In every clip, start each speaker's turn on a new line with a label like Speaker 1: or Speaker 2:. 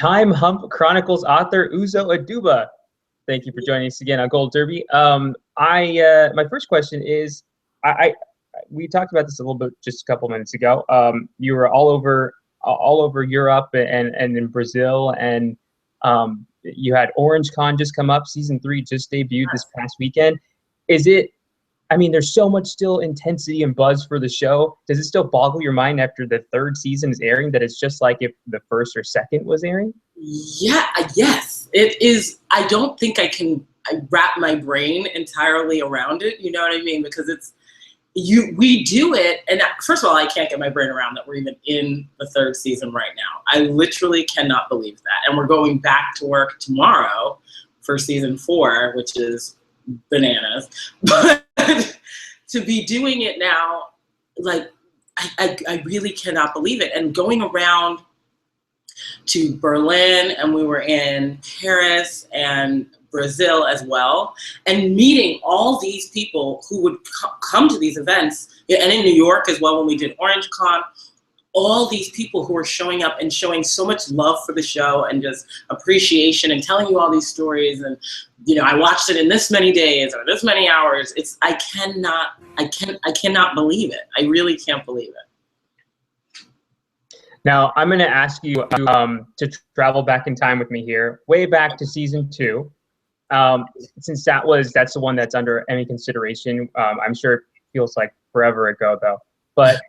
Speaker 1: Time Hump Chronicles author Uzo Aduba. Thank you for joining us again on Gold Derby. My first question is, we talked about this a little bit just a couple minutes ago. You were all over Europe and in Brazil, and you had Orange Con just come up. Season 3 just debuted this past weekend. I mean, there's so much still intensity and buzz for the show. Does it still boggle your mind after the 3rd season is airing that it's just like if the 1st or 2nd was airing?
Speaker 2: Yeah, yes, it is. I don't think I wrap my brain entirely around it. You know what I mean? Because we do it, and first of all, I can't get my brain around that we're even in the 3rd season right now. I literally cannot believe that. And we're going back to work tomorrow for season 4, which is bananas. But to be doing it now, like, I really cannot believe it. And going around to Berlin, and we were in Paris and Brazil as well, and meeting all these people who would come to these events, and in New York as well when we did Orange Con, all these people who were showing up and showing so much love for the show and just appreciation and telling you all these stories, and I watched it in this many days or this many hours. I cannot believe it. I really can't believe it.
Speaker 1: Now I'm going to ask you to travel back in time with me here, way back to season 2. Since that's the one that's under Emmy consideration. I'm sure it feels like forever ago though. But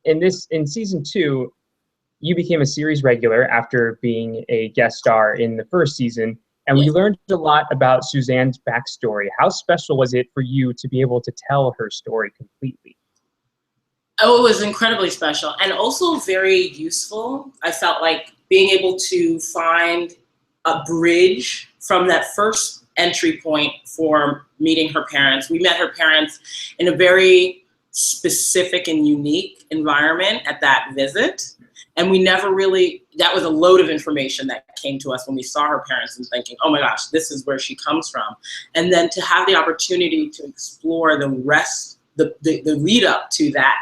Speaker 1: in season 2, you became a series regular after being a guest star in the 1st season, and we learned a lot about Suzanne's backstory. How special was it for you to be able to tell her story completely?
Speaker 2: Oh, it was incredibly special and also very useful. I felt like being able to find a bridge from that first entry point for meeting her parents. We met her parents in a very specific and unique environment at that visit. And we never really, that was a load of information that came to us when we saw her parents and thinking, oh my gosh, this is where she comes from. And then to have the opportunity to explore the rest, the lead up to that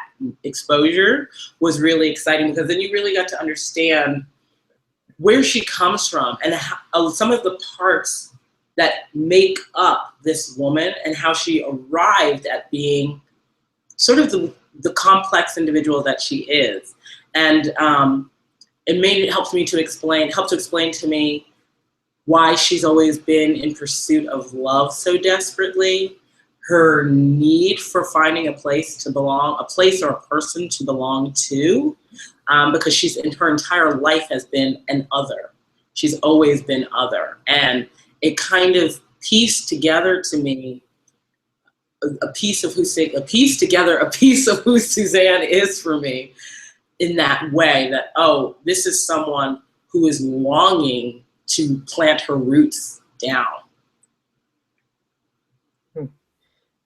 Speaker 2: exposure was really exciting, because then you really got to understand where she comes from and how, some of the parts that make up this woman and how she arrived at being sort of the complex individual that she is. And it helped to explain to me why she's always been in pursuit of love so desperately, her need for finding a place to belong, a place or a person to belong to, because her entire life has been an other. She's always been other. And it kind of pieced together to me a piece of who Suzanne is for me, in that way that, oh, this is someone who is longing to plant her roots down.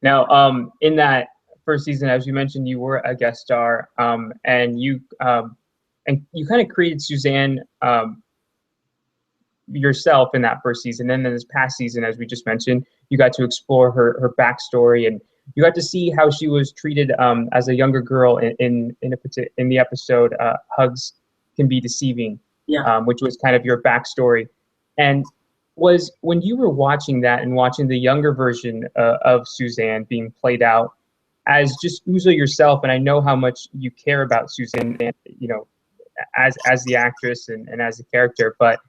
Speaker 1: Now, in that 1st season, as you mentioned, you were a guest star, and you kind of created Suzanne yourself in that 1st season. And then this past season, as we just mentioned, you got to explore her backstory, and you got to see how she was treated as a younger girl in the episode "Hugs Can Be Deceiving," which was kind of your backstory. And was when you were watching that and watching the younger version of Suzanne being played out as just Uzo yourself, and I know how much you care about Suzanne, as the actress and as the character, but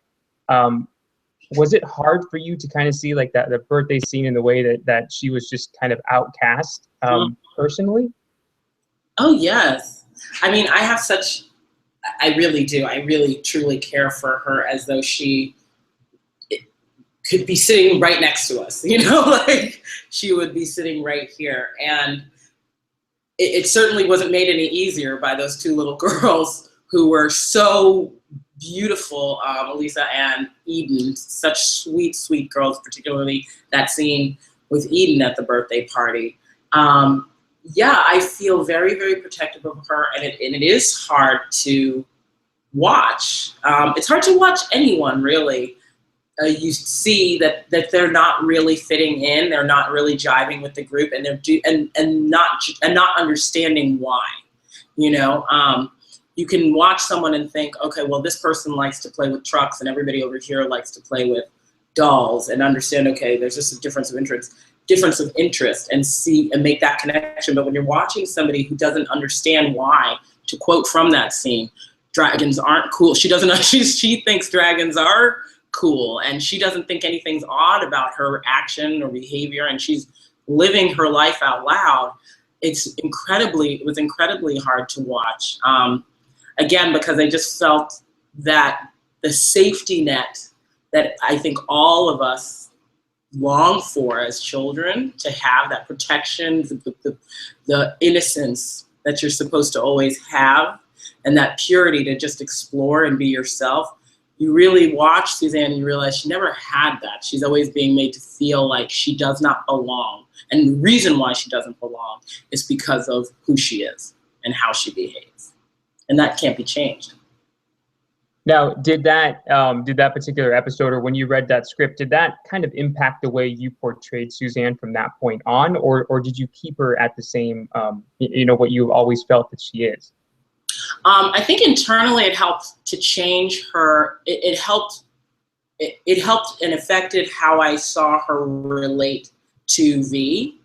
Speaker 1: was it hard for you to kind of see like that the birthday scene in the way that she was just kind of outcast personally?
Speaker 2: Oh yes, I mean, I really do. I really truly care for her as though she could be sitting right next to us, like she would be sitting right here. And it certainly wasn't made any easier by those 2 little girls who were so beautiful, Elisa and Eden, such sweet, sweet girls, particularly that scene with Eden at the birthday party. I feel very, very protective of her, and it is hard to watch. It's hard to watch anyone, really. You see that they're not really fitting in, they're not really jiving with the group, and they're not understanding why. you can watch someone and think, okay, well, this person likes to play with trucks and everybody over here likes to play with dolls, and understand, okay, there's just a difference of interest and see and make that connection. But when you're watching somebody who doesn't understand why, to quote from that scene, dragons aren't cool. She thinks dragons are cool, and she doesn't think anything's odd about her action or behavior, and she's living her life out loud. It was incredibly hard to watch. Again, because I just felt that the safety net that I think all of us long for as children, to have that protection, the innocence that you're supposed to always have, and that purity to just explore and be yourself. You really watch Suzanne and you realize she never had that. She's always being made to feel like she does not belong. And the reason why she doesn't belong is because of who she is and how she behaves. And that can't be changed.
Speaker 1: Now, did that particular episode, or when you read that script, did that kind of impact the way you portrayed Suzanne from that point on, or did you keep her at the same, what you always felt that she is?
Speaker 2: I think internally it helped to change her. It helped and affected how I saw her relate to V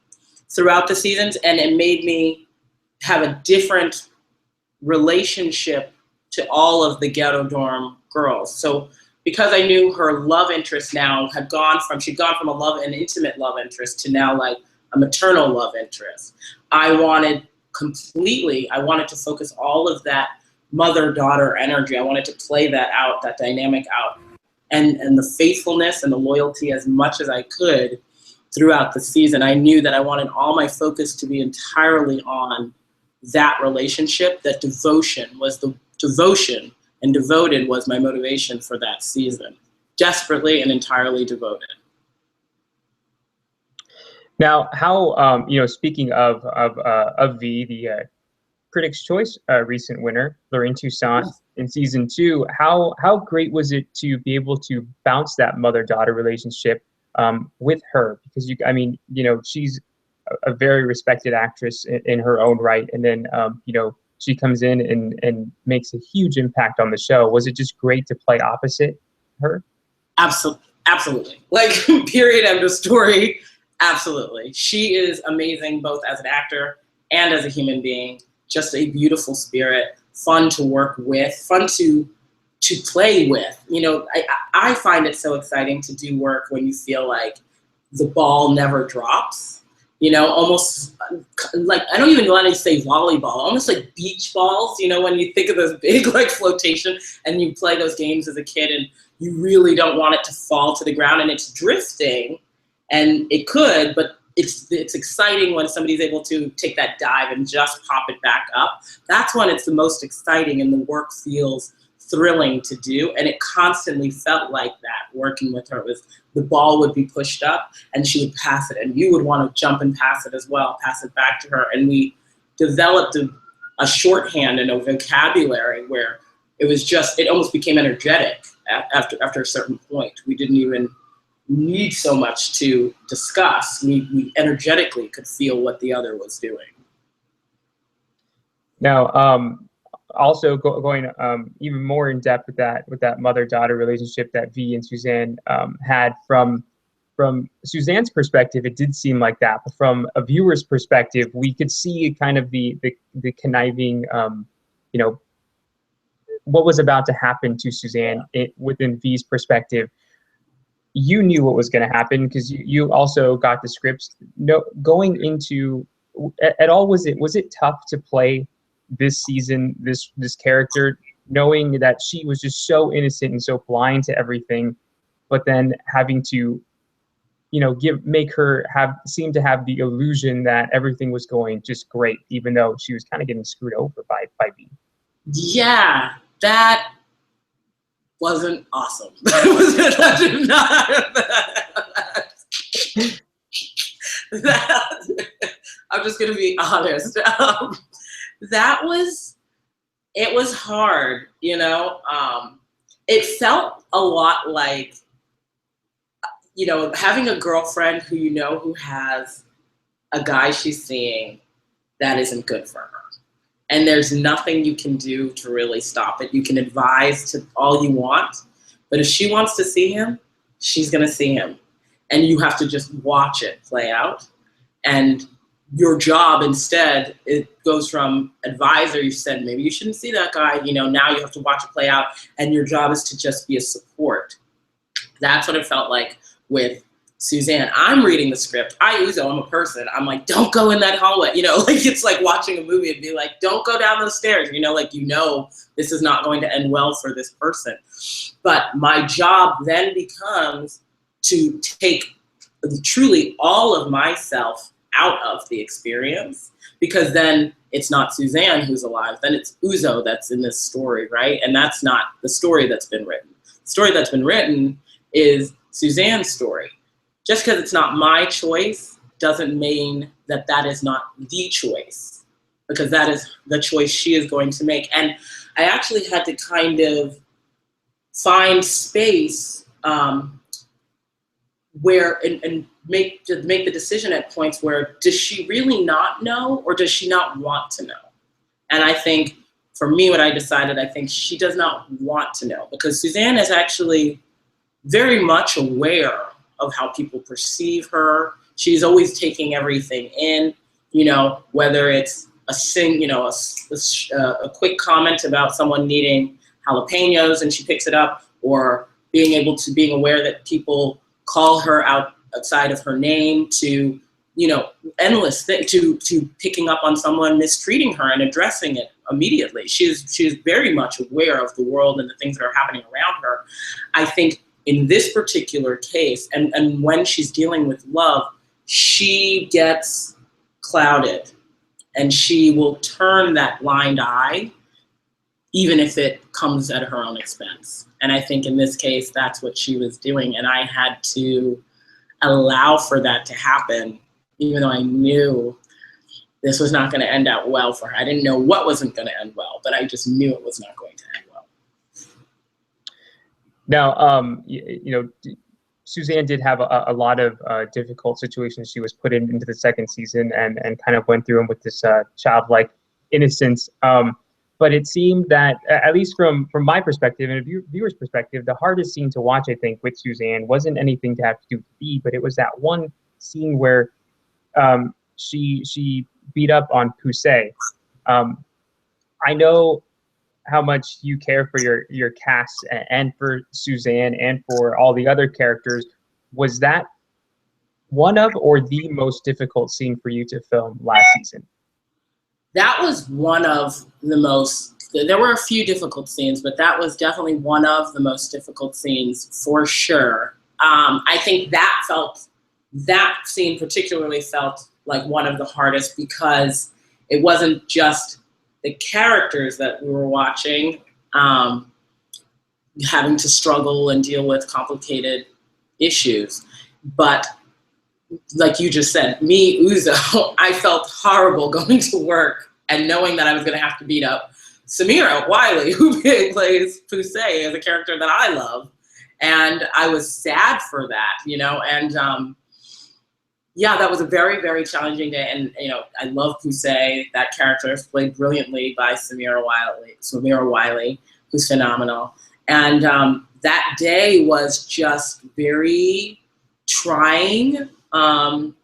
Speaker 2: throughout the seasons, and it made me have a different relationship to all of the ghetto dorm girls. So because I knew her love interest now she'd gone from an intimate love interest to now like a maternal love interest. I wanted to focus all of that mother-daughter energy. I wanted to play that out, that dynamic out, and the faithfulness and the loyalty as much as I could throughout the season. I knew that I wanted all my focus to be entirely on that relationship, that devotion, and devoted was my motivation for that season. Desperately and entirely devoted.
Speaker 1: Now, how speaking of V, the Critics' Choice recent winner, Lorraine Toussaint, in season 2, how great was it to be able to bounce that mother-daughter relationship with her? Because she's a very respected actress in her own right, and then she comes in and makes a huge impact on the show. Was it just great to play opposite her?
Speaker 2: Absolutely. Like, period, end of story. Absolutely. She is amazing, both as an actor and as a human being. Just a beautiful spirit, fun to work with, fun to play with. I find it so exciting to do work when you feel like the ball never drops. Almost like, I don't even want to say volleyball, almost like beach balls, when you think of those big like flotation and you play those games as a kid and you really don't want it to fall to the ground and it's drifting, and it could, but it's exciting when somebody's able to take that dive and just pop it back up. That's when it's the most exciting and the work feels thrilling to do, and it constantly felt like that working with her. It was the ball would be pushed up and she would pass it, and you would want to jump and pass it as well, pass it back to her. And we developed a shorthand and a vocabulary where it almost became energetic after a certain point. We didn't even need so much to discuss. We energetically could feel what the other was doing.
Speaker 1: Now, also going even more in depth with that mother-daughter relationship that V and Suzanne had, from Suzanne's perspective, it did seem like that, but from a viewer's perspective, we could see kind of the conniving, what was about to happen to Suzanne within V's perspective. You knew what was going to happen because you also got the scripts. Going into at all, was it tough to play this season, this character, knowing that she was just so innocent and so blind to everything, but then having to, make her seem to have the illusion that everything was going just great, even though she was kind of getting screwed over by V. Yeah,
Speaker 2: that wasn't awesome. I did not. I'm just gonna be honest. It was hard, it felt a lot like, having a girlfriend who has a guy she's seeing that isn't good for her. And there's nothing you can do to really stop it. You can advise to all you want, but if she wants to see him, she's gonna see him. And you have to just watch it play out. And your job instead, it goes from advisor, you said, maybe you shouldn't see that guy, you know, now you have to watch it play out, and your job is to just be a support. That's what it felt like with Suzanne. I'm reading the script. Uzo, I'm a person. I'm like, don't go in that hallway. You know, like it's like watching a movie and be like, don't go down those stairs. You know, like, this is not going to end well for this person. But my job then becomes to take truly all of myself out of the experience, because then it's not Suzanne who's alive, then it's Uzo that's in this story, right? And that's not the story that's been written. The story that's been written is Suzanne's story. Just because it's not my choice doesn't mean that that is not the choice, because that is the choice she is going to make. And I actually had to kind of find space where and make the decision at points where, does she really not know, or does she not want to know? And I think for me, what I decided, I think she does not want to know, because Suzanne is actually very much aware of how people perceive her. She's always taking everything in, you know, whether it's a quick comment about someone needing jalapenos and she picks it up, or being aware that people call her outside of her name, to, you know, endless things, to picking up on someone mistreating her and addressing it immediately. She's very much aware of the world and the things that are happening around her. I think in this particular case, and when she's dealing with love, she gets clouded, and she will turn that blind eye, even if it comes at her own expense. And I think in this case, that's what she was doing. And I had to allow for that to happen, even though I knew this was not going to end out well for her. I didn't know what wasn't going to end well, but I just knew it was not going to end well.
Speaker 1: Now, Suzanne did have a lot of difficult situations she was put into the second season, and kind of went through them with this childlike innocence. But it seemed that, at least from my perspective and a viewer's perspective, the hardest scene to watch, I think, with Suzanne wasn't anything to have to do with B, but it was that one scene where she beat up on Poussey. I know how much you care for your cast and for Suzanne and for all the other characters. Was that one of, or the most difficult scene for you to film last season?
Speaker 2: That was one of the most, there were a few difficult scenes, but that was definitely one of the most difficult scenes for sure. I think that scene particularly felt like one of the hardest, because it wasn't just the characters that we were watching having to struggle and deal with complicated issues, but like you just said, me, Uzo, I felt horrible going to work and knowing that I was going to have to beat up Samira Wiley, who plays Poussey, as a character that I love. And I was sad for that, you know, and yeah, that was a very, very challenging day. And, you know, I love Poussey. That character is played brilliantly by Samira Wiley, who's phenomenal. And that day was just very trying on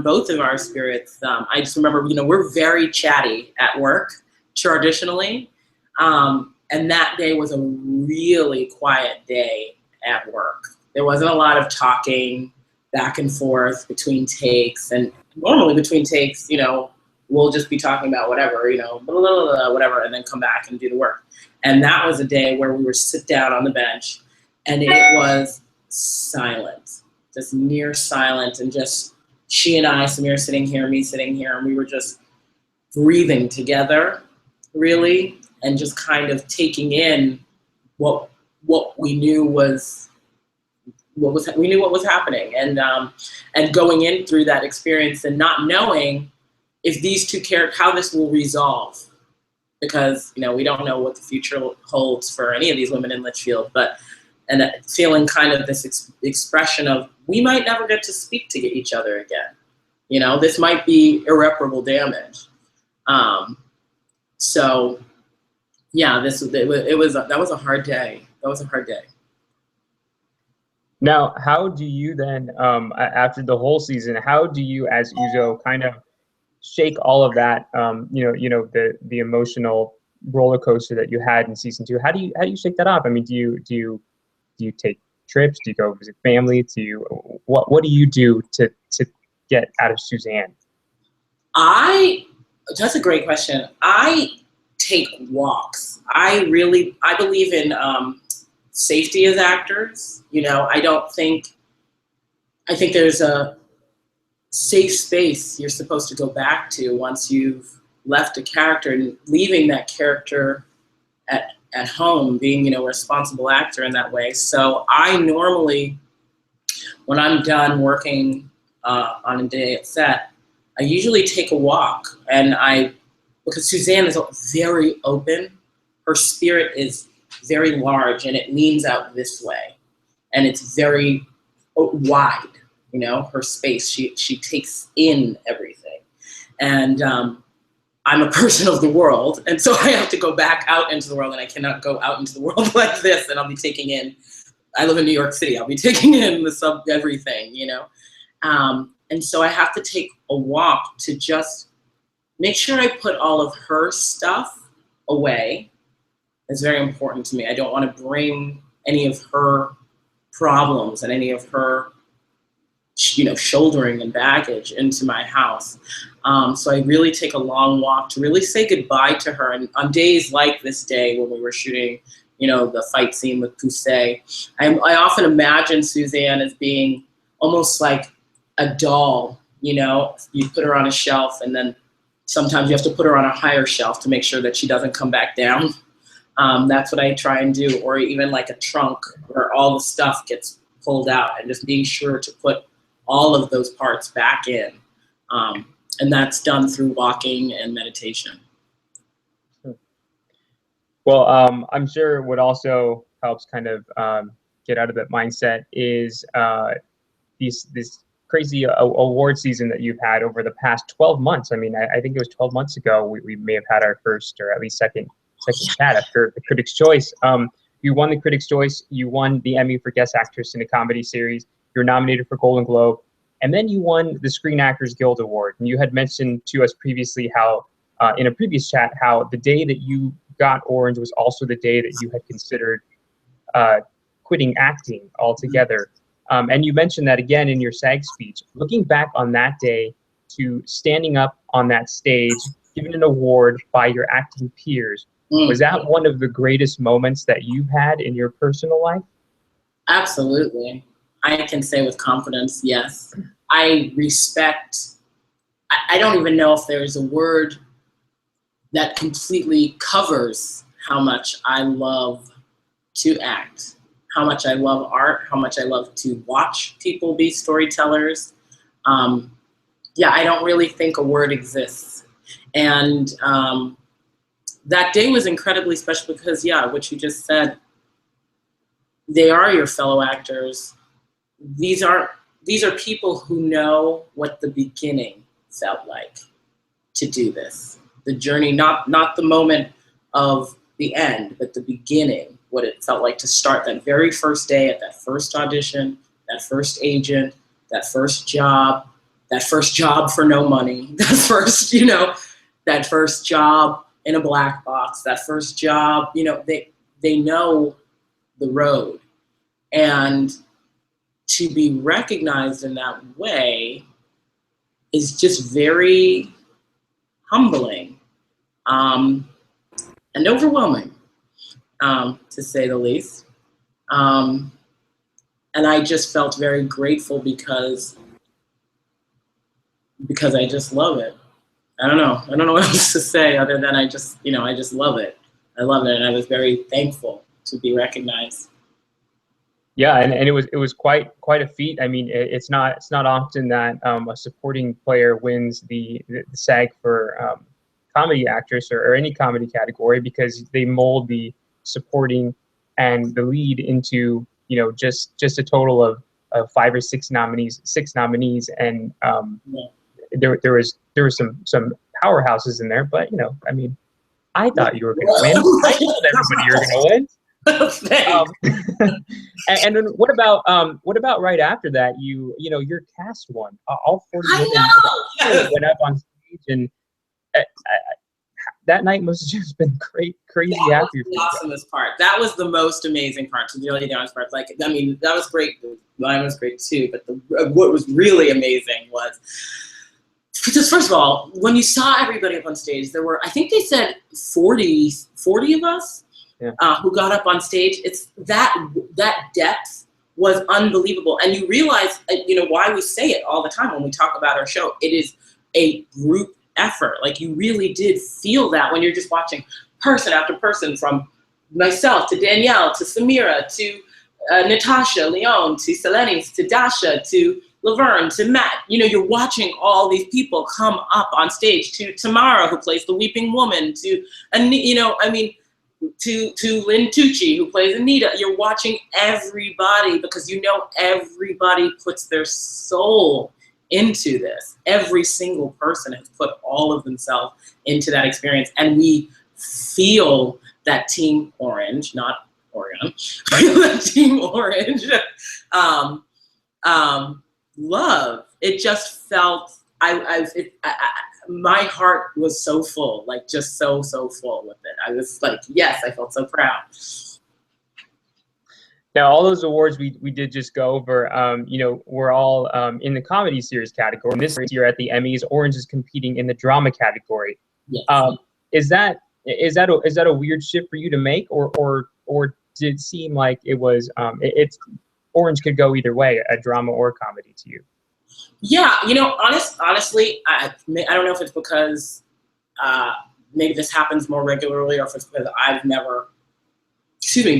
Speaker 2: both of our spirits. I just remember, you know, we're very chatty at work traditionally. And that day was a really quiet day at work. There wasn't a lot of talking back and forth between takes. And normally between takes, you know, we'll just be talking about whatever, you know, blah, blah, blah, whatever, and then come back and do the work. And that was a day where we were sit down on the bench and it was silent, just near silent, and just she and I, Samir sitting here, me sitting here, and we were just breathing together, really, and just kind of taking in what we knew was what was happening, and going in through that experience and not knowing if these two characters, how this will resolve, because, you know, we don't know what the future holds for any of these women in Litchfield, and feeling kind of this expression of, we might never get to speak to each other again. You know, this might be irreparable damage. So yeah, that was a hard day. That was a hard day.
Speaker 1: Now, how do you then, after the whole season, how do you, as Uzo, kind of shake all of that, the emotional roller coaster that you had in season 2? How do you shake that off? I mean, do you take trips? Do you go visit family? What do you do to get out of Suzanne?
Speaker 2: That's a great question. I take walks. I believe in safety as actors. I think there's a safe space you're supposed to go back to once you've left a character, and leaving that character at home, being, a responsible actor in that way. So I normally, when I'm done working on a day at set, I usually take a walk, because Suzanne is very open. Her spirit is very large, and it leans out this way, and it's very wide. Her space. She takes in everything, and I'm a person of the world, and so I have to go back out into the world, and I cannot go out into the world like this, and I'll be taking in. I live in New York City. I'll be taking in everything, and so I have to take a walk to just make sure I put all of her stuff away. It's very important to me. I don't want to bring any of her problems and any of her, shouldering and baggage into my house. So I really take a long walk to really say goodbye to her. And on days like this day when we were shooting, the fight scene with Poussey, I often imagine Suzanne as being almost like a doll. You put her on a shelf, and then sometimes you have to put her on a higher shelf to make sure that she doesn't come back down. That's what I try and do. Or even like a trunk where all the stuff gets pulled out, and just being sure to put all of those parts back in. And that's done through walking and meditation.
Speaker 1: Well, I'm sure what also helps kind of get out of that mindset is this crazy award season that you've had over the past 12 months. I mean, I think it was 12 months ago we may have had our first, or at least second chat after the Critics' Choice. You won the Critics' Choice. You won the Emmy for Guest Actress in a Comedy Series. You were nominated for Golden Globe. And then you won the Screen Actors Guild Award. And you had mentioned to us previously how, in a previous chat, how the day that you got Orange was also the day that you had considered quitting acting altogether. And you mentioned that again in your SAG speech. Looking back on that day to standing up on that stage, given an award by your acting peers, was that one of the greatest moments that you've had in your personal life?
Speaker 2: Absolutely. I can say with confidence, yes. I don't even know if there's a word that completely covers how much I love to act, how much I love art, how much I love to watch people be storytellers. I don't really think a word exists. And that day was incredibly special because, what you just said, they are your fellow actors. These are people who know what the beginning felt like to do this. The journey, not the moment of the end, but the beginning, what it felt like to start that very first day at that first audition, that first agent, that first job for no money, that first job in a black box, that first job, they know the road. And to be recognized in that way is just very humbling and overwhelming, to say the least. And I just felt very grateful because I just love it. I don't know what else to say other than I just love it. I love it, and I was very thankful to be recognized.
Speaker 1: Yeah, and it was quite a feat. I mean, it's not often that a supporting player wins the SAG for comedy actress or any comedy category, because they mold the supporting and the lead into just a total of 5 or 6 nominees, and there were some powerhouses in there, but I mean, I thought you were going to win. I told everybody you were going to win. And then what about right after that? Your cast won. All 40 women went up on stage, and that night must have just been crazy happy.
Speaker 2: That was the awesomest part. That was the most amazing part. To be really honest, part. Like, I mean, that was great. Mine was great too. But what was really amazing was, because first of all, when you saw everybody up on stage, there were, I think they said 40 of us. Yeah. Who got up on stage. It's that depth was unbelievable. And you realize, why we say it all the time when we talk about our show. It is a group effort. Like, you really did feel that when you're just watching person after person, from myself to Danielle to Samira to Natasha Leone to Selene to Dasha to Laverne to Matt. You're watching all these people come up on stage, to Tamara, who plays the weeping woman, to Lynn Tucci, who plays Anita. You're watching everybody, because everybody puts their soul into this. Every single person has put all of themselves into that experience, and we feel that Team Orange, not Oregon, that Team Orange love. It just felt, my heart was so full, like just so full with it. I was like, yes, I felt so proud.
Speaker 1: Now, all those awards we did just go over, we're all in the comedy series category. And this year at the Emmys, Orange is competing in the drama category.
Speaker 2: Yes.
Speaker 1: Is that a weird shift for you to make, or did it seem like it was Orange could go either way, a drama or comedy to you?
Speaker 2: Yeah, honestly, I don't know if it's because maybe this happens more regularly, or if it's because I've never,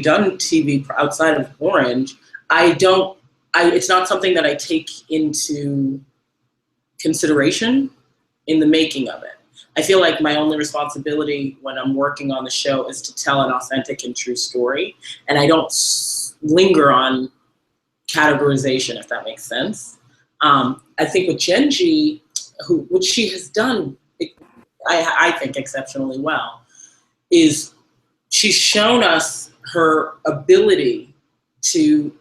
Speaker 2: done TV outside of Orange. It's not something that I take into consideration in the making of it. I feel like my only responsibility when I'm working on the show is to tell an authentic and true story, and I don't linger on categorization, if that makes sense. I think with Genji, which she has done, I think exceptionally well, is she's shown us her ability to,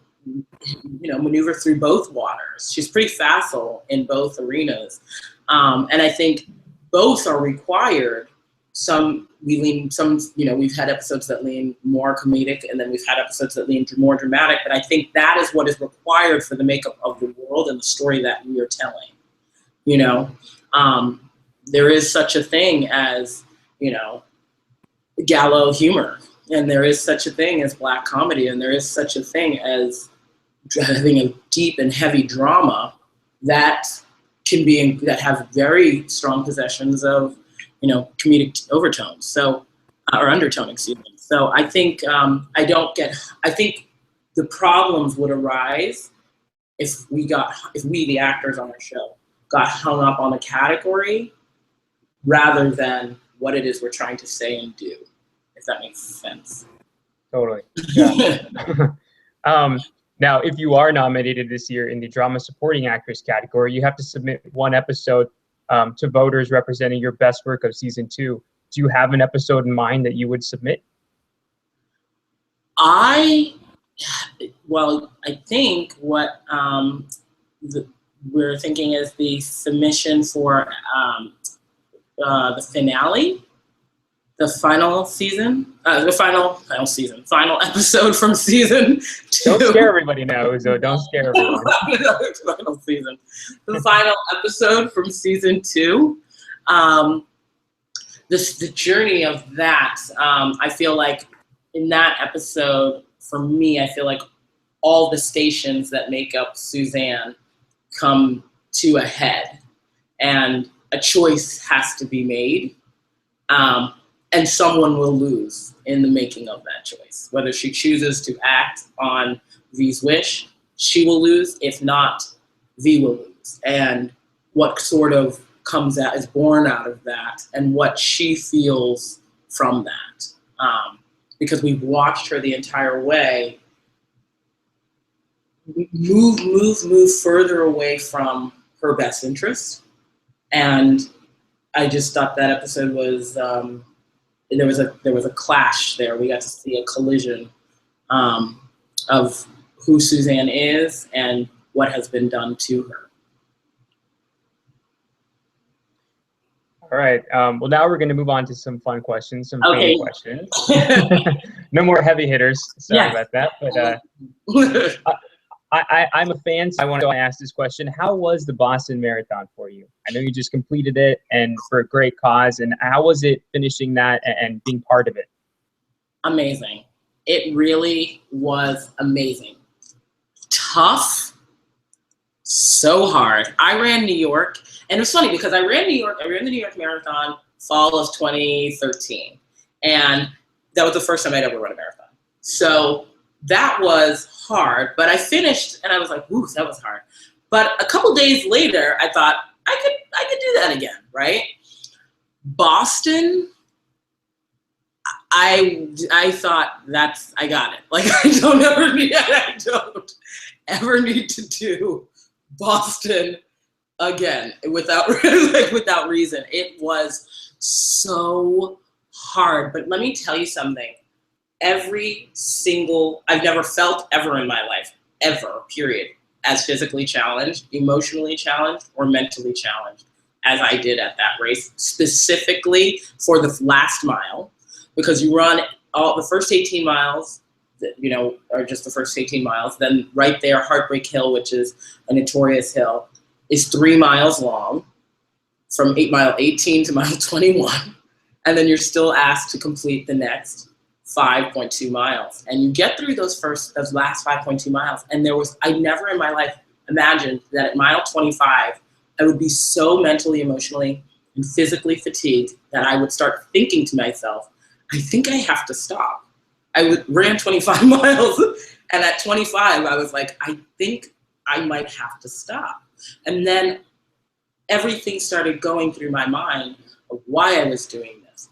Speaker 2: maneuver through both waters. She's pretty facile in both arenas, and I think both are required. We've had episodes that lean more comedic, and then we've had episodes that lean more dramatic, but I think that is what is required for the makeup of the world and the story that we are telling. There is such a thing as, gallow humor, and there is such a thing as Black comedy, and there is such a thing as having a deep and heavy drama that that have very strong possessions of comedic overtones, or undertone, excuse me. So I think I think the problems would arise if we, the actors on our show, got hung up on the category rather than what it is we're trying to say and do, if that makes sense.
Speaker 1: Totally. Yeah. Now, if you are nominated this year in the Drama Supporting Actress category, you have to submit one episode to voters representing your best work of season 2. Do you have an episode in mind that you would submit? I
Speaker 2: think what we're thinking is the submission for the finale, the final episode from season 2.
Speaker 1: Don't scare everybody now, Uzo. Don't scare everyone.
Speaker 2: Final season. The final episode from season 2. The journey of that, I feel like in that episode, for me, I feel like all the stations that make up Suzanne come to a head, and a choice has to be made. And someone will lose in the making of that choice. Whether she chooses to act on V's wish, she will lose. If not, V will lose. And what sort of comes out, is born out of that, and what she feels from that. Because we've watched her the entire way move further away from her best interest. And I just thought that episode was there was a clash there. We got to see a collision of who Suzanne is and what has been done to her.
Speaker 1: All right. Well, now we're going to move on to some fun questions, some fan questions. No more heavy hitters. Sorry about that. But I'm a fan, so I want to ask this question. How was the Boston Marathon for you? I know you just completed it and for a great cause. And how was it finishing that and being part of it?
Speaker 2: Amazing. It really was amazing. Tough. So hard. I ran New York. And it was funny because I ran the New York Marathon fall of 2013. And that was the first time I'd ever run a marathon. So that was hard, but I finished and I was like, "Ooh, that was hard." But a couple days later, I thought I could do that again, right? Boston, I thought I got it. Like I don't ever need to do Boston again without without reason. It was so hard, but let me tell you something. I've never felt ever in my life, ever, period, as physically challenged, emotionally challenged, or mentally challenged as I did at that race, specifically for the last mile, because you run all the first 18 miles, are just the first 18 miles. Then right there, Heartbreak Hill, which is a notorious hill, is 3 miles long from mile 18 to mile 21. And then you're still asked to complete the next 5.2 miles. And you get through those last 5.2 miles. And I never in my life imagined that at mile 25, I would be so mentally, emotionally, and physically fatigued that I would start thinking to myself, I think I have to stop. I ran 25 miles. And at 25, I was like, I think I might have to stop. And then everything started going through my mind of why I was doing this,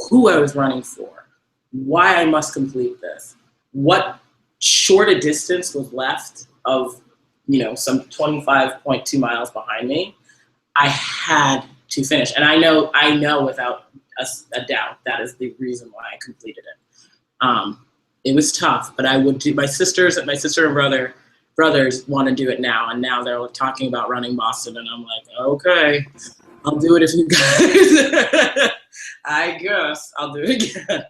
Speaker 2: who I was running for, why I must complete this, what short a distance was left of, some 25.2 miles behind me. I had to finish. And I know without a doubt that is the reason why I completed it. It was tough, but I would do. My sister and brothers want to do it now, and now they're talking about running Boston, and I'm like, okay, I'll do it if you guys. I guess I'll do it again.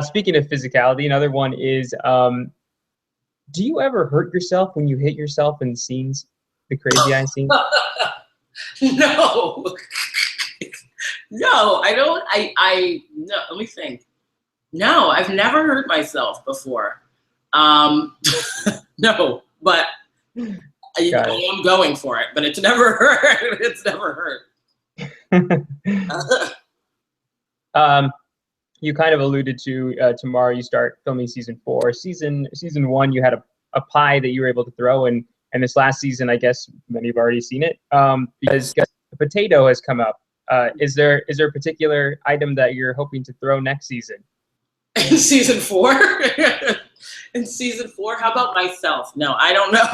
Speaker 1: Speaking of physicality, another one is, do you ever hurt yourself when you hit yourself in scenes, the crazy eye scenes?
Speaker 2: No. No, I don't. No, let me think. No, I've never hurt myself before. No, but I am going for it, but it's never hurt. It's never hurt.
Speaker 1: You kind of alluded to tomorrow you start filming season 4. Season 1, you had a pie that you were able to throw, and this last season, I guess many have already seen it, because the potato has come up. Is there a particular item that you're hoping to throw next season?
Speaker 2: In season 4? In season 4? How about myself? No, I don't know.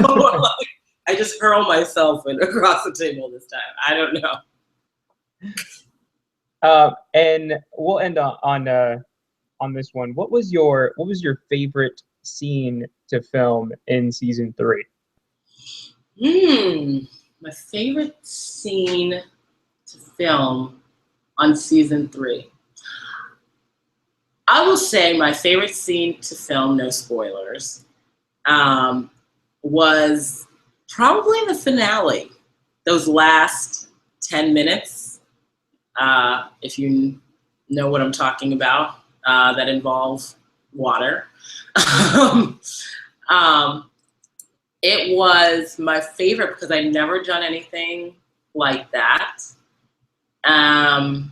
Speaker 2: I just hurl myself across the table this time. I don't know.
Speaker 1: And we'll end on this one. What was your favorite scene to film in season 3?
Speaker 2: My favorite scene to film on season 3. I will say my favorite scene to film, no spoilers, was probably the finale. Those last 10 minutes, if you know what I'm talking about, that involve water. It was my favorite because I'd never done anything like that. And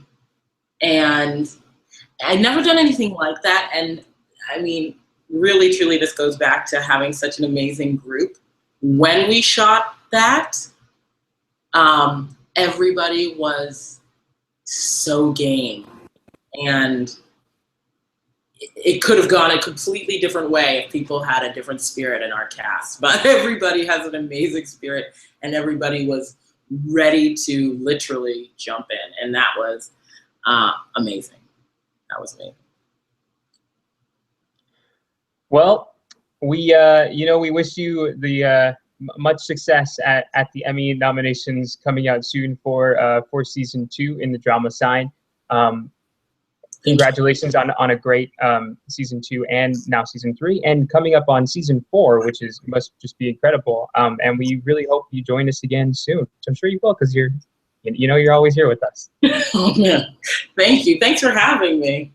Speaker 2: I'd never done anything like that. And I mean, really, truly, this goes back to having such an amazing group. When we shot that, everybody was so game. And it could have gone a completely different way if people had a different spirit in our cast. But everybody has an amazing spirit, and everybody was ready to literally jump in. And that was amazing. That was amazing.
Speaker 1: Well, we we wish you the much success at the Emmy nominations coming out soon for season 2 in the drama side. Congratulations on a great season 2 and now season 3, and coming up on season 4, which must just be incredible. And we really hope you join us again soon, which I'm sure you will, because you're always here with us.
Speaker 2: Oh, yeah. Thank you. Thanks for having me.